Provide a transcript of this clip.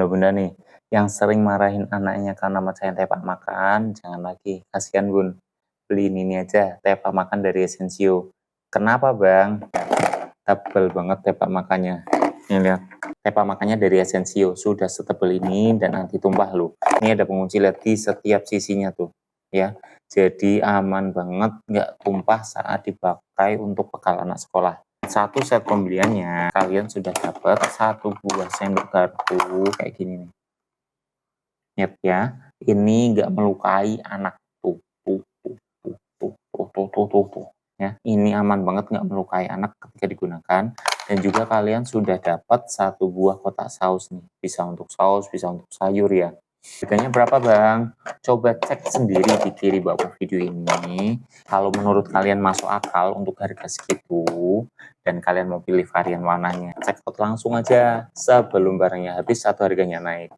bunda-bunda nih yang sering marahin anaknya karena mecahin tepak makan, jangan lagi. Kasihan bun, beliin ini aja, tepak makan dari Essensio. Kenapa bang? Tebel banget tepak makannya. Nih lihat, tepak makannya dari Essensio. Sudah setebel ini dan anti tumpah loh. Ini ada pengunci LED di setiap sisinya tuh. Ya, jadi aman banget, nggak tumpah saat dipakai untuk bekal anak sekolah. Satu set pembeliannya kalian sudah dapat satu buah sendok garpu kayak gini nih. Lihat ya, ini nggak melukai anak tuh, tuh. Ya, ini aman banget, nggak melukai anak ketika digunakan. Dan juga kalian sudah dapat satu buah kotak saus nih, bisa untuk saus, bisa untuk sayur ya. Harganya berapa bang? Coba cek sendiri di kiri bawah video ini. Kalau menurut kalian masuk akal untuk harga segitu dan kalian mau pilih varian warnanya, check out langsung aja sebelum barangnya habis atau harganya naik.